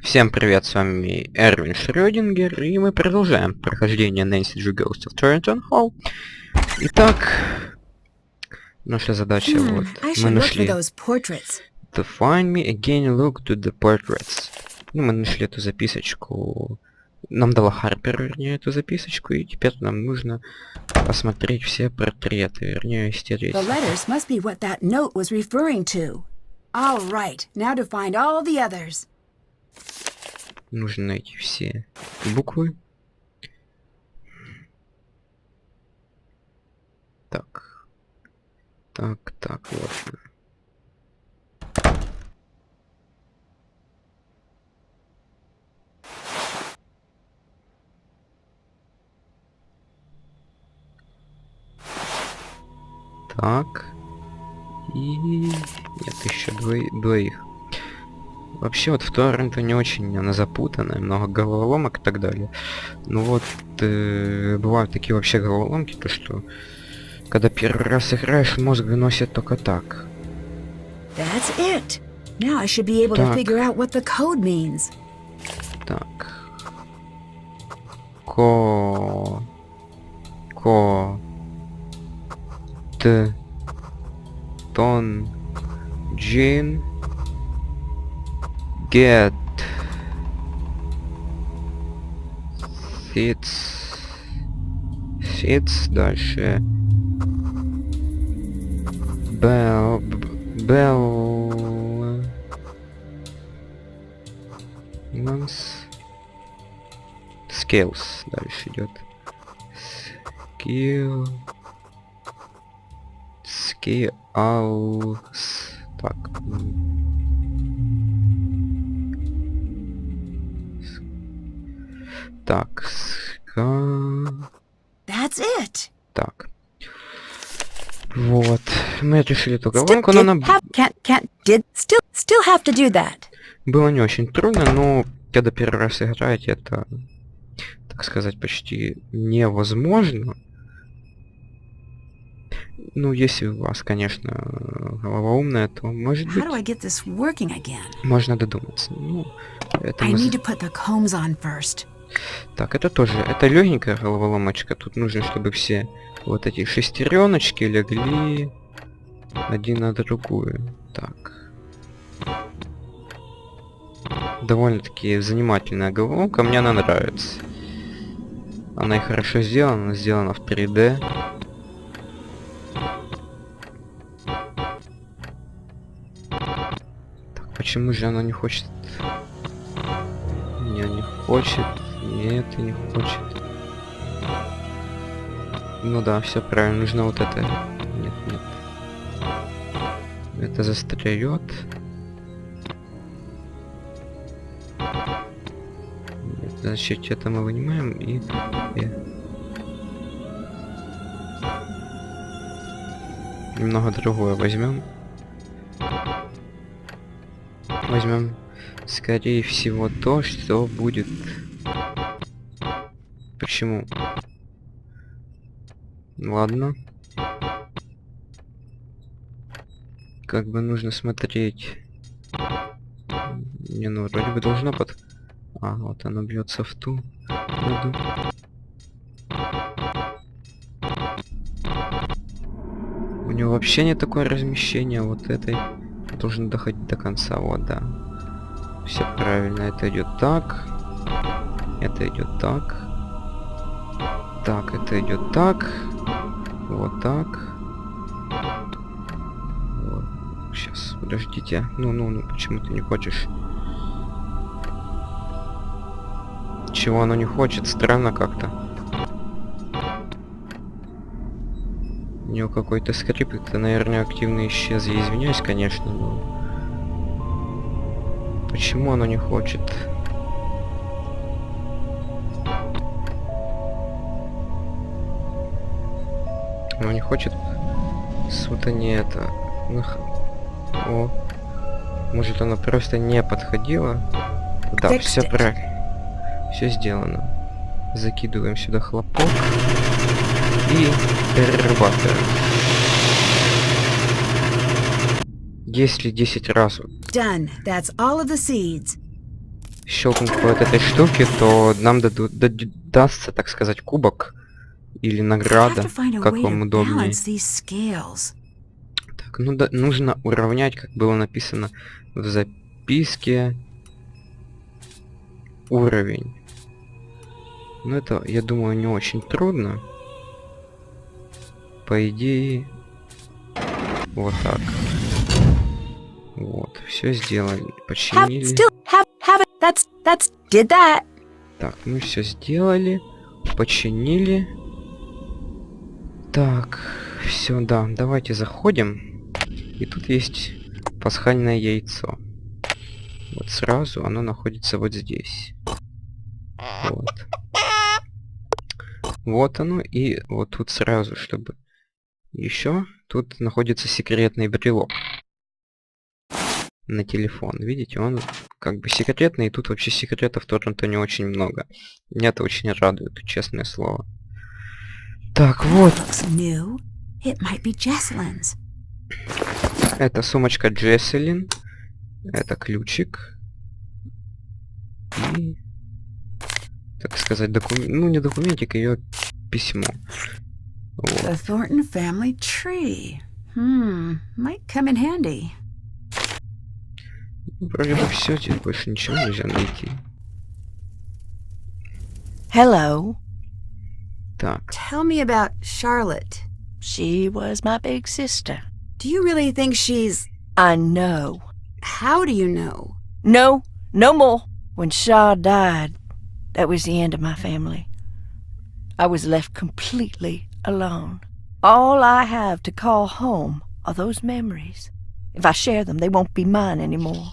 Всем привет, с вами Эрвин Шрёдингер, и мы продолжаем прохождение Nancy Drew Ghost of Thornton Hall. Итак, наша задача вот. Мы нашли To find me again, look to the portraits. Ну, мы нашли эту записочку. Нам дала Харпер, вернее, эту записочку, и теперь нам нужно посмотреть все портреты, вернее, стереть. The letters must be what that note was referring to. All right, now to find all the others. Нужно найти все буквы. Так. Так, вот. Так. И... Нет, еще двоих. Вообще вот в Торрентоне очень она запутанная, много головоломок и так далее. Ну вот, бывают такие вообще головоломки, то что когда первый раз играешь, мозг выносит только так. That's it. Now I should be able to figure out what the code means. Так. Тон, Джин, get, fits, дальше, bell, scales, дальше идет, scales, так. Так, That's it. Так. Вот. Мы решили эту головоломку, но она... Still have to do that. Было не очень трудно, но когда первый раз играете, это, так сказать, почти невозможно. Ну, если у вас, конечно, голова умная, то может быть... Можно додуматься. Ну, это Так, это тоже, это легенькая головоломочка. Тут нужно, чтобы все вот эти шестереночки легли один на другую. Так. Довольно-таки занимательная головоломка, мне она нравится. Она и хорошо сделана в 3D. Так, почему же она не хочет? Не хочет. Нет, и не хочет. Ну да, все правильно, нужно вот это. Нет. Это застряет. Значит, это мы вынимаем и... Немного другое возьмем. Скорее всего то, что будет... Почему? Ладно. Как бы нужно смотреть. Не, ну вроде бы должно под... А, вот оно бьется в ту. У него вообще не такое размещение. Вот этой должен доходить до конца. Вот, да. Все правильно. Это идет так. Это идет так. Так, это идет так. Вот так. Вот. Сейчас, подождите. Ну, почему ты не хочешь? Чего оно не хочет? Странно как-то. У него какой-то скрипт. Это, наверное, активно исчез. Я извиняюсь, конечно, но... Почему оно не хочет? Оно не хочет. Вот они это. О. Может, оно просто не подходило. Да, все правильно. Все сделано. Закидываем сюда хлопок. И перерабатываем. Если 10 раз... Done. That's all of the seeds. щелкнуть по вот этой штуке, то нам дастся, так сказать, кубок или награда, как вам удобнее. Так, ну да, нужно уравнять, как было написано в записке, уровень. Ну это, я думаю, не очень трудно. По идее, вот так. Вот, все сделали, починили. Так, мы все сделали, починили. Так, все, да, давайте заходим. И тут есть пасхальное яйцо. Вот сразу оно находится вот здесь. Вот. Вот оно, и вот тут сразу, чтобы... Еще тут находится секретный брелок на телефон. Видите, он как бы секретный, и тут вообще секретов в Торрентоне очень много. Меня это очень радует, честное слово. Так, вот. Это сумочка Джесселин. Это ключик. И, так сказать, документ... Ну, не документик, ее письмо. Вот. The Thornton family tree. Might come in handy. Вроде бы все, здесь больше ничего нельзя найти. Hello. Так. Tell me about Charlotte. She was my big sister. Do you really think she's... I know. How do you know? No, no more. When Shaw died, that was the end of my family. I was left completely alone. All I have to call home are those memories. If I share them, they won't be mine anymore.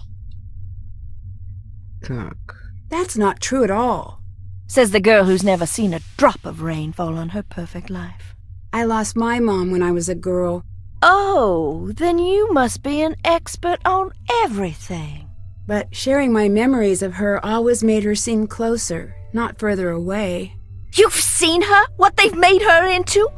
Так. That's not true at all. Says the girl who's never seen a drop of rain fall on her perfect life. I lost my mom when I was a girl. Oh, then you must be an expert on everything. But sharing my memories of her always made her seem closer, not further away. You've seen her? What they've made her into?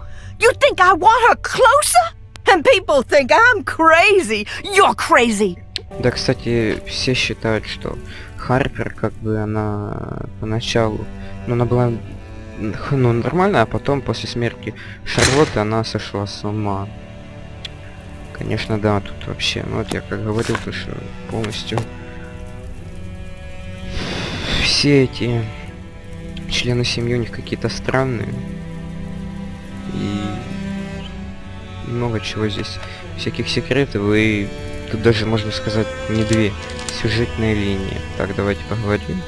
You think I want her closer? And people think I'm crazy. You're crazy. Да, кстати, все считают, что Харпер, как бы, она поначалу... Ну, она была, ну, нормальная, а потом, после смерти Шарлотты, она сошла с ума. Конечно, да, тут вообще... Ну, вот я как говорил, то, что полностью... Все эти члены семьи у них какие-то странные. И много чего здесь, всяких секретов, и тут даже, можно сказать, не две сюжетные линии. Так, давайте поговорим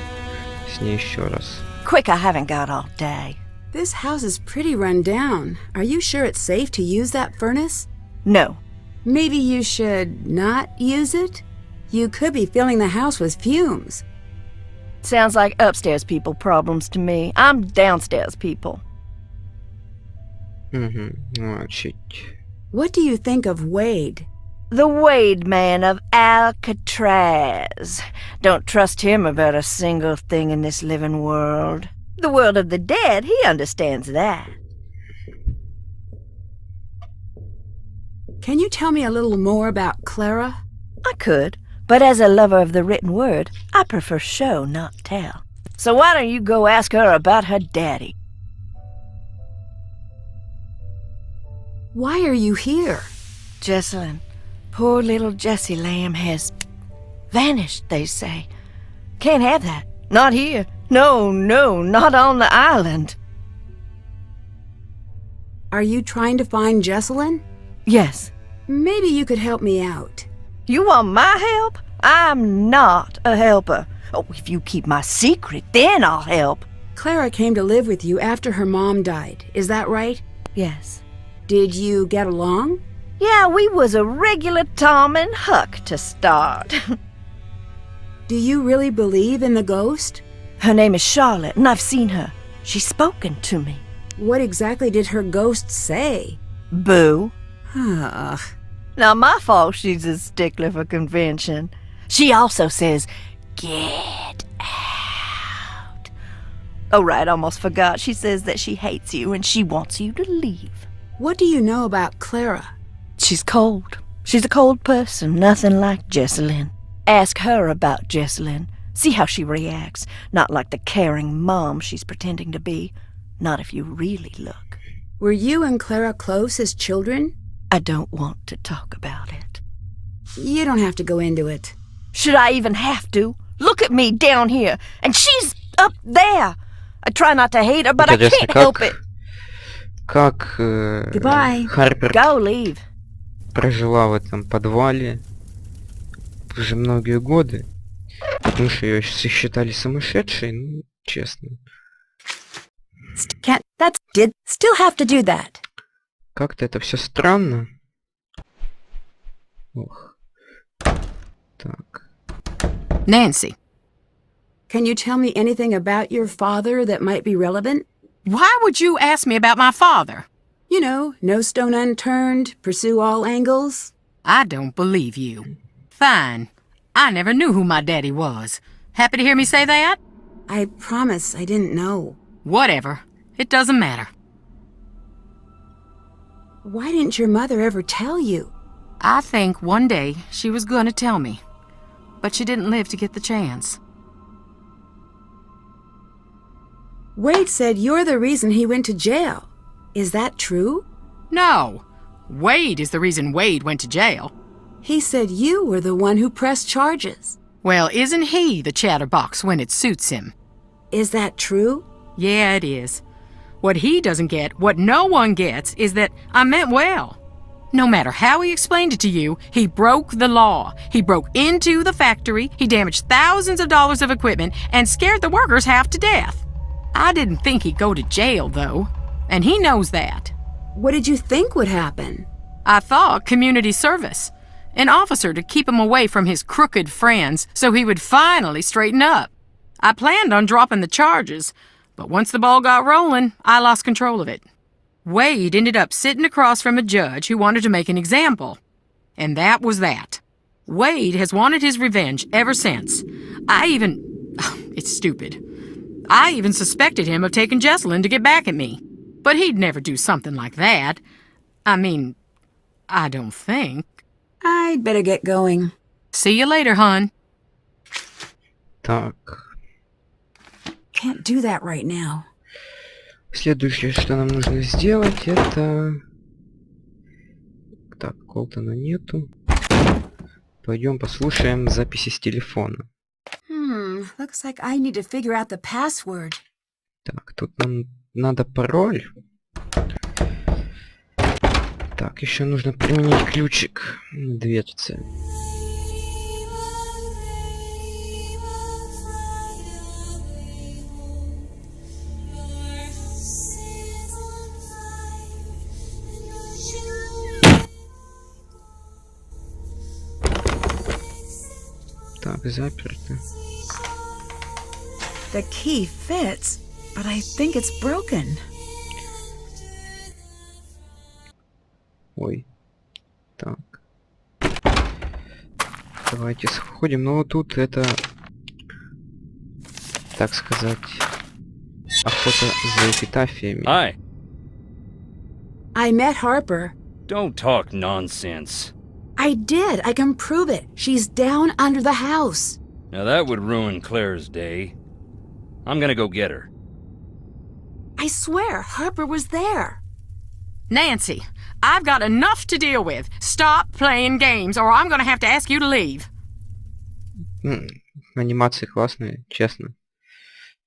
с ней еще раз. Quick, I haven't got all day. This house is pretty run down. Are you sure it's safe to use that furnace? No. Maybe you should not use it? You could be filling the house with fumes. Sounds like upstairs people problems to me. I'm downstairs people. Ну, чуть. What do you think of Wade? The Wade man of Alcatraz. Don't trust him about a single thing in this living world. The world of the dead, he understands that. Can you tell me a little more about Clara? I could, but as a lover of the written word, I prefer show, not tell. So why don't you go ask her about her daddy? Why are you here? Jessalyn, poor little Jessie Lamb has vanished, they say. Can't have that. Not here. No, no, not on the island. Are you trying to find Jessalyn? Yes. Maybe you could help me out. You want my help? I'm not a helper. Oh, if you keep my secret, then I'll help. Clara came to live with you after her mom died. Is that right? Yes. Did you get along? Yeah, we was a regular Tom and Huck to start. Do you really believe in the ghost? Her name is Charlotte, and I've seen her. She's spoken to me. What exactly did her ghost say? Boo. Ugh. Not my fault she's a stickler for convention. She also says, get out. Oh, right, almost forgot. She says that she hates you and she wants you to leave. What do you know about Clara? She's cold. She's a cold person, nothing like Jessalyn. Ask her about Jessalyn. See how she reacts. Not like the caring mom she's pretending to be. Not if you really look. Were you and Clara close as children? I don't want to talk about it. You don't have to go into it. Should I even have to? Look at me down here, and she's up there. I try not to hate her, but I can't help it. Как Харпер Go, leave. прожила в этом подвале уже многие годы. Потому что ее все считали сумасшедшей, ну, честно. Still have to do that. Как-то это все странно. Ох. Так. Nancy. Can you tell me anything about your father that might be relevant? Why would you ask me about my father? You know, no stone unturned, pursue all angles. I don't believe you. Fine. I never knew who my daddy was. Happy to hear me say that? I promise I didn't know. Whatever. It doesn't matter. Why didn't your mother ever tell you? I think one day she was gonna tell me. But she didn't live to get the chance. Wade said you're the reason he went to jail. Is that true? No. Wade is the reason Wade went to jail. He said you were the one who pressed charges. Well, isn't he the chatterbox when it suits him? Is that true? Yeah, it is. What he doesn't get, what no one gets, is that I meant well. No matter how he explained it to you, he broke the law. He broke into the factory, he damaged thousands of dollars of equipment, and scared the workers half to death. I didn't think he'd go to jail, though, and he knows that. What did you think would happen? I thought community service. An officer to keep him away from his crooked friends so he would finally straighten up. I planned on dropping the charges, but once the ball got rolling, I lost control of it. Wade ended up sitting across from a judge who wanted to make an example. And that was that. Wade has wanted his revenge ever since. It's stupid. I even suspected him of taking Jessalyn to get back at me. But he'd never do something like that. I mean, I don't think. I'd better get going. See you later, hon. Так. Can't do that right now. Следующее, что нам нужно сделать, это... Так, Колтона нету. Пойдем послушаем записи с телефона. Looks like I need to figure out the password. Так, тут нам надо пароль. Так, еще нужно применить ключик к дверце. Так, заперто. The key fits, but I think it's broken. Ой. Так. Давайте сходим. Ну вот тут это, так сказать, охота за эпитафиями. Hi. I met Harper. Don't talk nonsense. I did. I can prove it. She's down under the house. Now that would ruin Claire's day. I'm gonna go get her. I swear, Harper was there. Nancy, I've got enough to deal with. Stop playing games, or I'm gonna have to ask you to leave. Анимации классные, честно.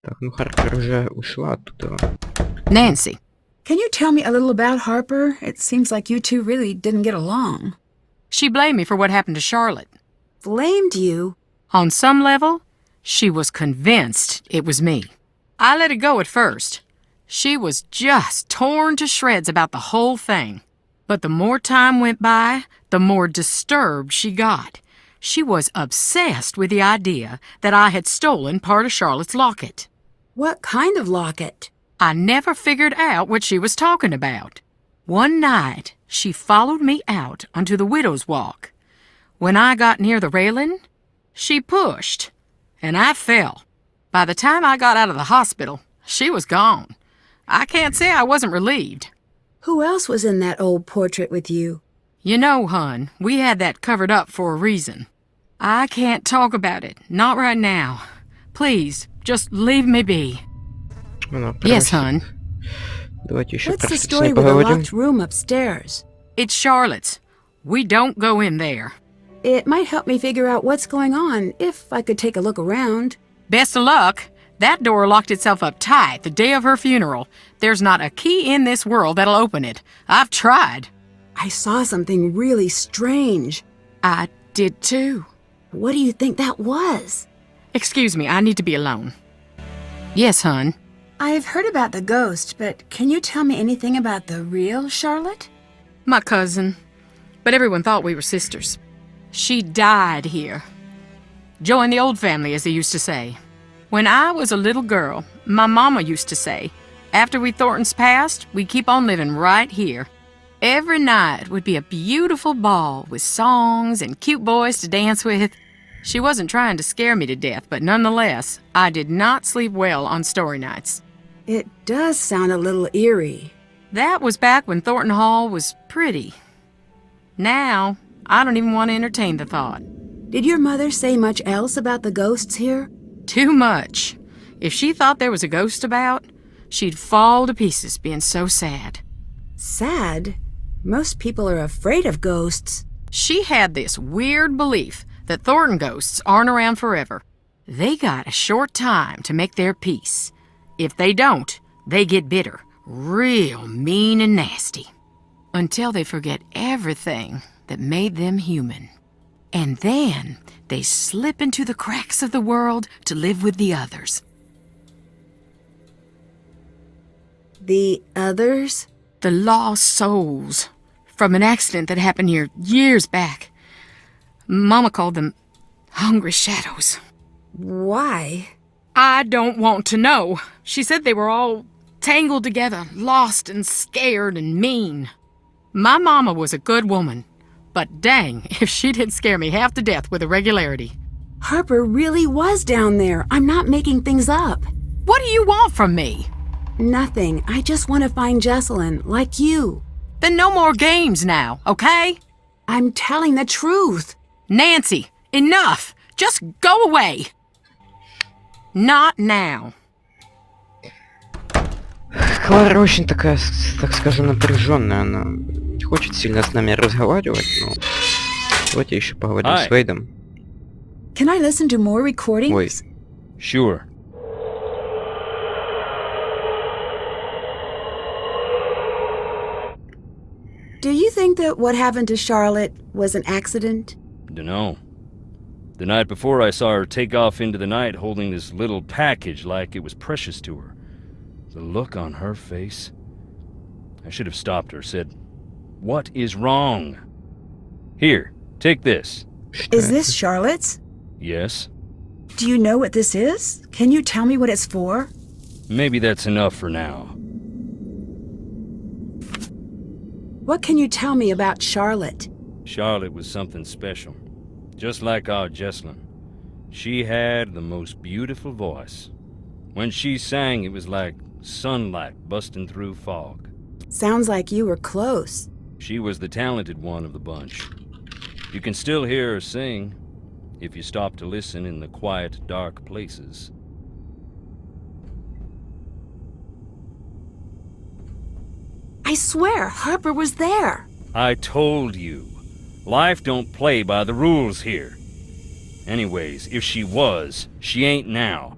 Так, ну Харпер уже ушла оттуда. Nancy. Can you tell me a little about Harper? It seems like you two really didn't get along. She blamed me for what happened to Charlotte. Blamed you? On some level, she was convinced it was me. I let it go at first. She was just torn to shreds about the whole thing. But the more time went by, the more disturbed she got. She was obsessed with the idea that I had stolen part of Charlotte's locket. What kind of locket? I never figured out what she was talking about. One night, she followed me out onto the widow's walk. When I got near the railing, she pushed, and I fell. By the time I got out of the hospital, she was gone. I can't say I wasn't relieved. Who else was in that old portrait with you? You know, hon, we had that covered up for a reason. I can't talk about it, not right now. Please, just leave me be. Она Yes, просит. hon. Давайте еще What's the просто с story ней with the поговорим. locked room upstairs? It's Charlotte's. We don't go in there. It might help me figure out what's going on if I could take a look around. Best of luck. That door locked itself up tight the day of her funeral. There's not a key in this world that'll open it. I've tried. I saw something really strange. I did too. What do you think that was? Excuse me, I need to be alone. Yes, hon. I've heard about the ghost, but can you tell me anything about the real Charlotte? My cousin. But everyone thought we were sisters. She died here. Joined the old family, as they used to say. When I was a little girl, my mama used to say, after we Thorntons passed, we'd keep on living right here. Every night would be a beautiful ball with songs and cute boys to dance with. She wasn't trying to scare me to death, but nonetheless, I did not sleep well on story nights. It does sound a little eerie. That was back when Thornton Hall was pretty. Now, I don't even want to entertain the thought. Did your mother say much else about the ghosts here? Too much. If she thought there was a ghost about, she'd fall to pieces being so sad. Sad? Most people are afraid of ghosts. She had this weird belief that Thornton ghosts aren't around forever. They got a short time to make their peace. If they don't, they get bitter, real mean and nasty. Until they forget everything that made them human. And then they slip into the cracks of the world to live with the others. The others? The lost souls from an accident that happened here years back. Mama called them hungry shadows. Why? I don't want to know. She said they were all tangled together, lost and scared and mean. My mama was a good woman, but dang if she didn't scare me half to death with a regularity. Harper really was down there. I'm not making things up. What do you want from me? Nothing. I just want to find Jesselyn, like you. Then no more games now, okay? I'm telling the truth. Nancy, enough! Just go away! Not now. Клара очень такая, так скажем, напряженная. Она не хочет сильно с нами разговаривать, но давайте еще поговорим с Вейдом. Can I listen to more recordings? Ой. Sure. Do you think that what happened to Charlotte was an accident? Dunno. The night before I saw her take off into the night holding this little package like it was precious to her. The look on her face. I should have stopped her, said, "What is wrong?" "Here, take this." Is this Charlotte's? "Yes." Do you know what this is? Can you tell me what it's for? "Maybe that's enough for now." What can you tell me about Charlotte? Charlotte was something special. Just like our Jesselyn. She had the most beautiful voice. When she sang, it was like sunlight busting through fog. Sounds like you were close. She was the talented one of the bunch. You can still hear her sing, if you stop to listen in the quiet, dark places. I swear, Harper was there. I told you. Life don't play by the rules here. Anyways, if she was, she ain't now.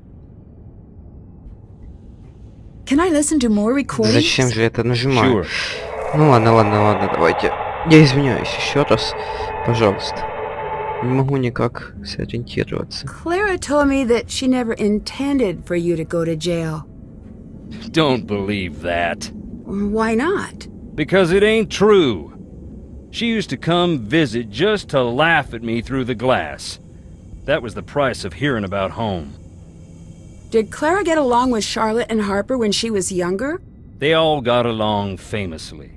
Can I listen to more recordings? Зачем же это нажимаю? Sure. Ну ладно, давайте. Я извиняюсь еще раз. Пожалуйста. Не могу никак сориентироваться. Clara told me that she never intended for you to go to jail. Don't believe that. Why not? Because it ain't true. She used to come visit just to laugh at me through the glass. That was the price of hearing about home. Did Clara get along with Charlotte and Harper when she was younger? They all got along famously.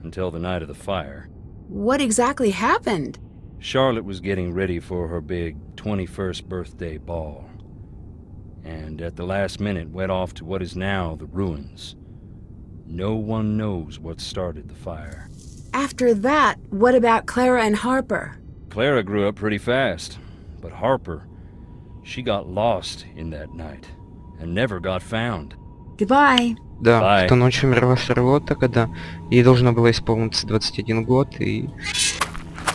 Until the night of the fire. What exactly happened? Charlotte was getting ready for her big 21st birthday ball. And at the last minute went off to what is now the ruins. No one knows what started the fire. After that, what about Clara and Harper? Clara grew up pretty fast, but Harper, She got lost in that night and never got found. Goodbye. Да, Bye. в ту ночь умерла Шарлотта, когда ей должно было исполниться 21 год, и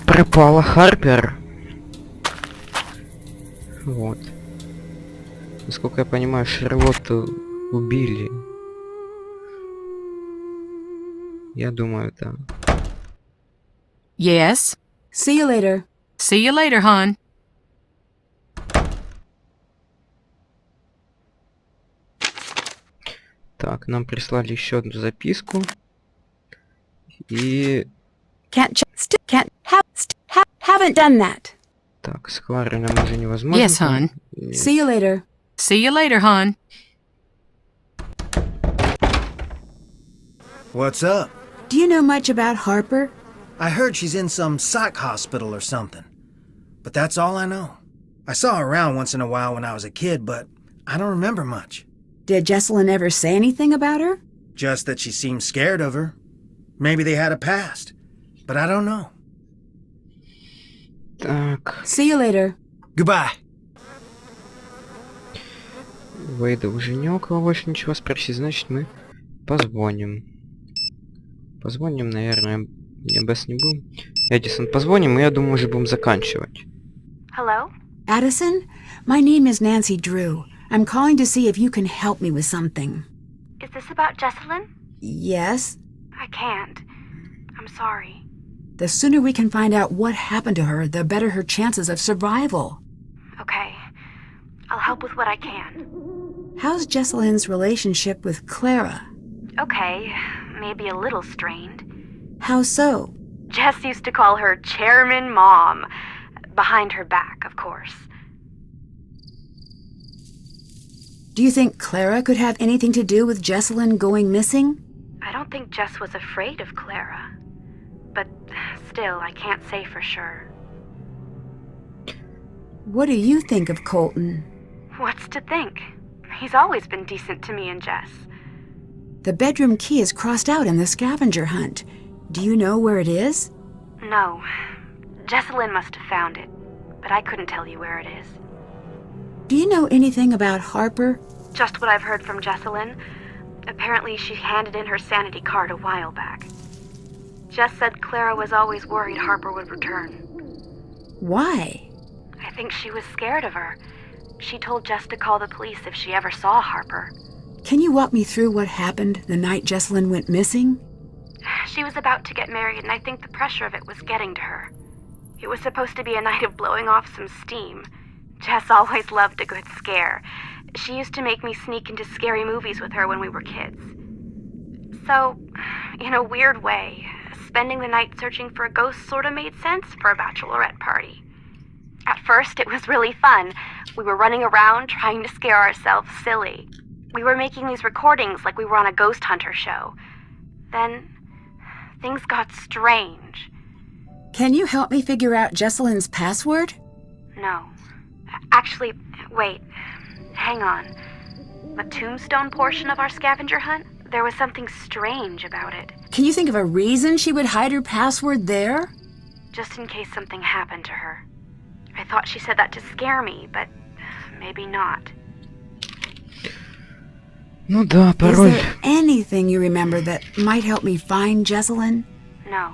пропала Харпер. Вот. Насколько я понимаю, Шарлотту убили. Я думаю, да. Yes? See you later. See you later, hon. Так, нам прислали еще одну записку. И... Haven't done that. Так, с Кларой нам уже невозможно. Yes, hon. See you later. See you later, hon. What's up? Do you know much about Harper? I heard she's in some psych hospital or something. But that's all I know. I saw her around once in a while when I was a kid, but I don't remember much. Did Jesselyn ever say anything about her? Just that she seemed scared of her. Maybe they had a past. But I don't know. Так, See you later. Goodbye. Вейда уже не около, больше ничего спросить, значит мы позвоним. Позвоним, наверное, я без не будем. Эдисон, позвоним, и я думаю, уже будем заканчивать. Hello? Addison, my name is Nancy Drew. I'm calling to see if you can help me with something. Is this about Jesselyn? Yes? I can't. I'm sorry. The sooner we can find out what happened to her, the better her chances of survival. Okay. I'll help with what I can. How's Jesselyn's relationship with Clara? Okay. Maybe a little strained. How so? Jess used to call her Chairman Mom. Behind her back, of course. Do you think Clara could have anything to do with Jesselyn going missing? I don't think Jess was afraid of Clara. But still, I can't say for sure. What do you think of Colton? What's to think? He's always been decent to me and Jess. The bedroom key is crossed out in the scavenger hunt. Do you know where it is? No. Jesselyn must have found it, but I couldn't tell you where it is. Do you know anything about Harper? Just what I've heard from Jesselyn. Apparently she handed in her sanity card a while back. Jess said Clara was always worried Harper would return. Why? I think she was scared of her. She told Jess to call the police if she ever saw Harper. Can you walk me through what happened the night Jesselyn went missing? She was about to get married, and I think the pressure of it was getting to her. It was supposed to be a night of blowing off some steam. Jess always loved a good scare. She used to make me sneak into scary movies with her when we were kids. So, in a weird way, spending the night searching for a ghost sort of made sense for a bachelorette party. At first, it was really fun. We were running around trying to scare ourselves silly. We were making these recordings like we were on a ghost hunter show. Then, things got strange. Can you help me figure out Jesselyn's password? No. Actually, wait. Hang on. The tombstone portion of our scavenger hunt? There was something strange about it. Can you think of a reason she would hide her password there? Just in case something happened to her. I thought she said that to scare me, but maybe not. Ну да, Is пароль. there anything you remember that might help me find Jesselyn? No.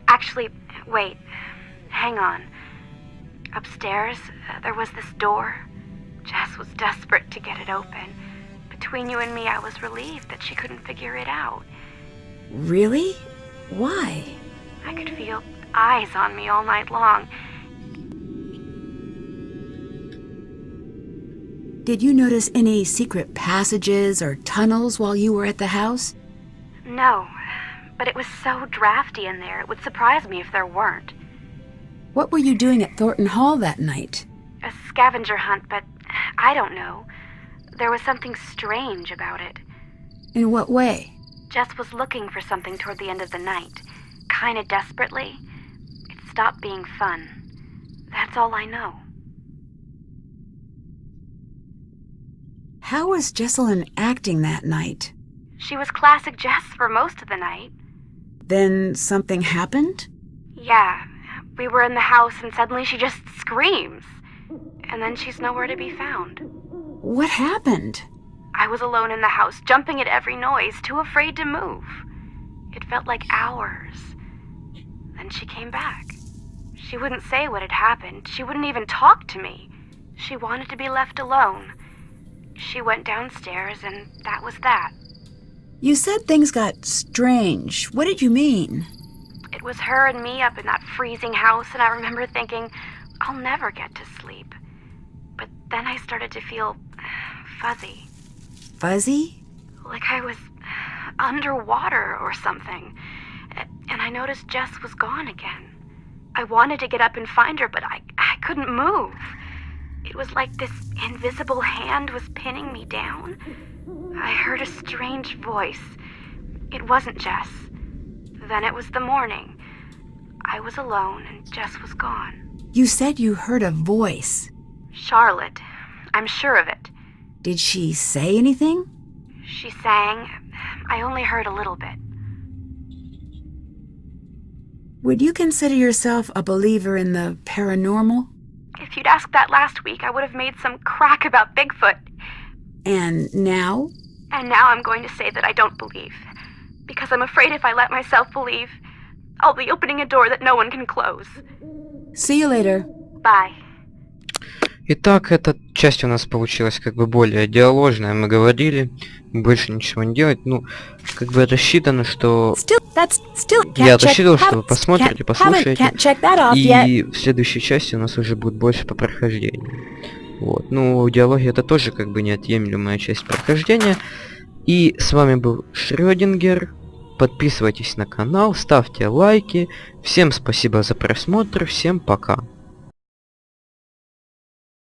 Actually, wait. Hang on. Upstairs, there was this door. Jess was desperate to get it open. Between you and me, I was relieved that she couldn't figure it out. Really? Why? I could feel eyes on me all night long. Did you notice any secret passages or tunnels while you were at the house? No, but it was so drafty in there, it would surprise me if there weren't. What were you doing at Thornton Hall that night? A scavenger hunt, but I don't know. There was something strange about it. In what way? Jess was looking for something toward the end of the night, kinda desperately. It stopped being fun. That's all I know. How was Jesselyn acting that night? She was classic Jess for most of the night. Then something happened? Yeah, we were in the house and suddenly she just screams. and then she's nowhere to be found. What happened? I was alone in the house, jumping at every noise, too afraid to move. It felt like hours. Then she came back. She wouldn't say what had happened. She wouldn't even talk to me. She wanted to be left alone. She went downstairs, and that was that. You said things got strange. What did you mean? It was her and me up in that freezing house, and I remember thinking, I'll never get to sleep. But then I started to feel fuzzy. Fuzzy? Like I was underwater or something. And I noticed Jess was gone again. I wanted to get up and find her, but I couldn't move. It was like this invisible hand was pinning me down. I heard a strange voice. It wasn't Jess. Then it was the morning. I was alone and Jess was gone. You said you heard a voice. Charlotte. I'm sure of it. Did she say anything? She sang. I only heard a little bit. Would you consider yourself a believer in the paranormal? If you'd asked that last week, I would have made some crack about Bigfoot. And now? And now I'm going to say that I don't believe. Because I'm afraid if I let myself believe, I'll be opening a door that no one can close. See you later. Bye. Итак, эта часть у нас получилась как бы более диаложная, мы говорили, больше ничего не делать, ну, как бы рассчитано, что... Я рассчитывал, что вы посмотрите, послушаете, и в следующей части у нас уже будет больше по прохождению. Вот, ну, диалоги это тоже как бы неотъемлемая часть прохождения. И с вами был Шрёдингер. Подписывайтесь на канал, ставьте лайки. Всем спасибо за просмотр, всем пока.